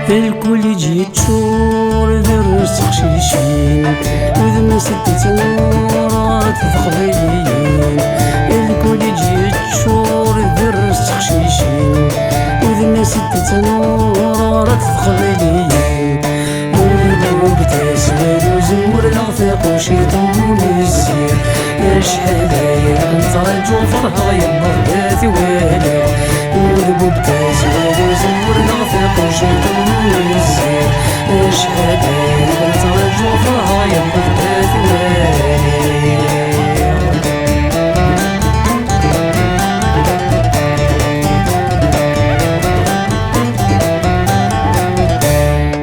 الكل يجي تشور درس تخشيشين وذن ستة نورات تخبيلين. الكل يجي تشور درس تخشيشين وذن ستة نورات تخبيلين. ولو بتسبل وزمر الغثاق وشيطان السير يا شحال نترجو فرحة يما باتي والي. ولو بتسبل وزمر الغثاق وشيطان السير يا شحال نترجو فرحة يما باتي والي.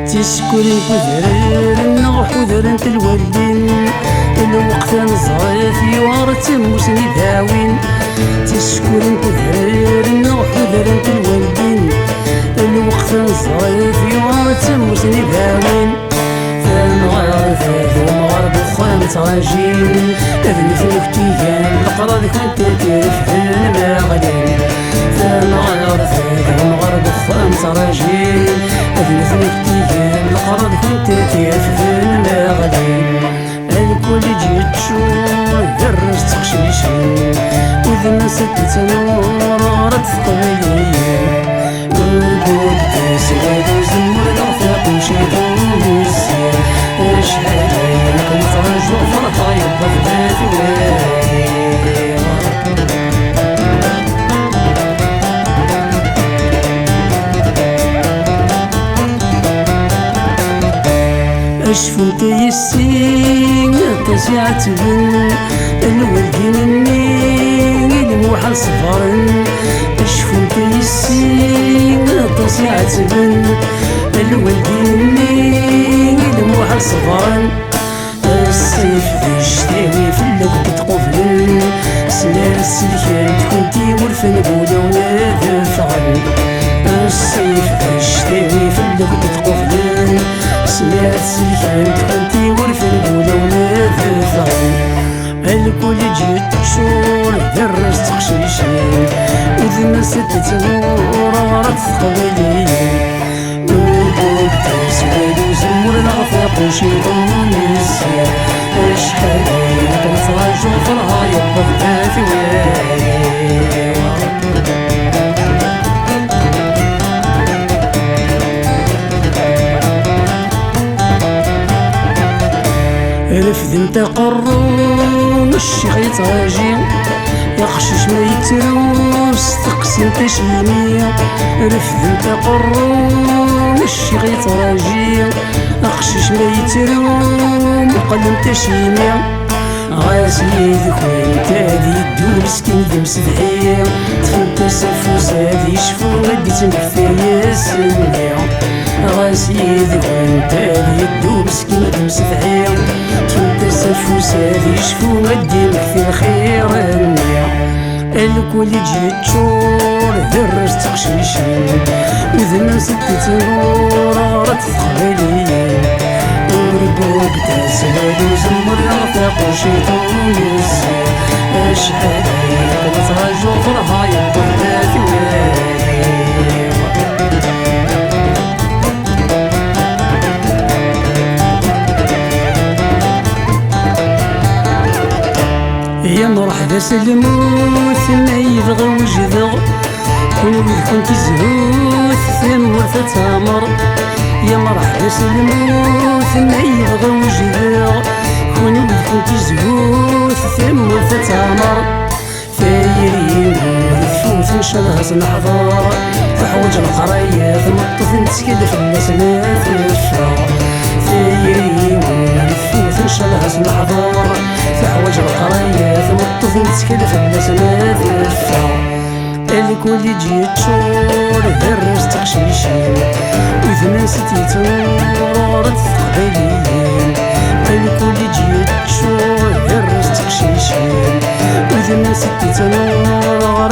تشكرين كثرين وحذرين الوالدين الوقت نزغيثي ورتم وسني داوين. تشكرين كثرين وحذرين الوالدين الوقت نزغيثي ورتم وسني داوين. فالمغار فاذ ومغار بخوان تراجين اذن في الفتيان القرار كنت ترف المغلين. فالمغار فاذ ومغار بخوان تراجين اذن في الفتيان القرار كنت ترف المغلين. الكل جيت تشور درس تخشيشين وذن ستة نورات تقبيلين. والقول تسيد وزمر الغفاق وشيطان السير شحال كنت رجو فرحة يبا باتي والي. اشفو تيسين تسيعة بن الولدين مني الموحل صفرن. اشفو تيسين تسيعة بن الولدين مني الموحل صفرن. الصيف ذي الشتاوي في اللوك تقفلن سنار السلكان كنتي ورفن بولونا دفعن. الصيف ذي الشتاوي في اللوك تقفلن سنار السلكان كنتي ورفن بولونا دفعن. الكل جيت تشور درس تخشيشين وذن ستة نورات تقبيلين. والقول تسبل وزمر الغفاق وشيطان السير شحال كنت رجو فرحة يبا باتي والي. رفد انت قرون الشيخ يتراجي يقشش ما يتروس تقسم تشيمية. رفد انت قرون الشيخ يتراجي يقشش ما يتروم وقلم تشيمية. غاسي ذك وانت هادي يدو مسكين ذي مسدحية تفنت سفوس هادي يشفو غدي تنكفايا السنية. غاسي ذك وانت هادي يدو مسكين ذي مسدحية تفنت سفوس هادي يشفو غدي مكفي الخير النية. الكل جيت تشور درس تخشيشين وذن ستة نورات تقبيلين. وربوك تسبل وزمر الغفاق وشيطان السير شحال كنت رجو فرحة يبا باتي والي. يا مرحبا سلموث ما يبغى وجذغ كون ويكون تزهوث ثمور تتامر. يا مرحبا سلموث ما يبغى وجذغ كون ويكون تزهوث ثمور تتامر. ثايرين ثفوث نشلهز نحضر تحوج القراية ثمطف نتسكلف الناس نافشة. ثايرين ثفوث نشلهز نحضر تحوج القراية ثمطف نتسكلف الناس نافشة. الكل جيت تشور درس تخشيشين وذن ستة نورات تقبيلين. الكل جيت تشور درس تخشيشين وذن ستة نورات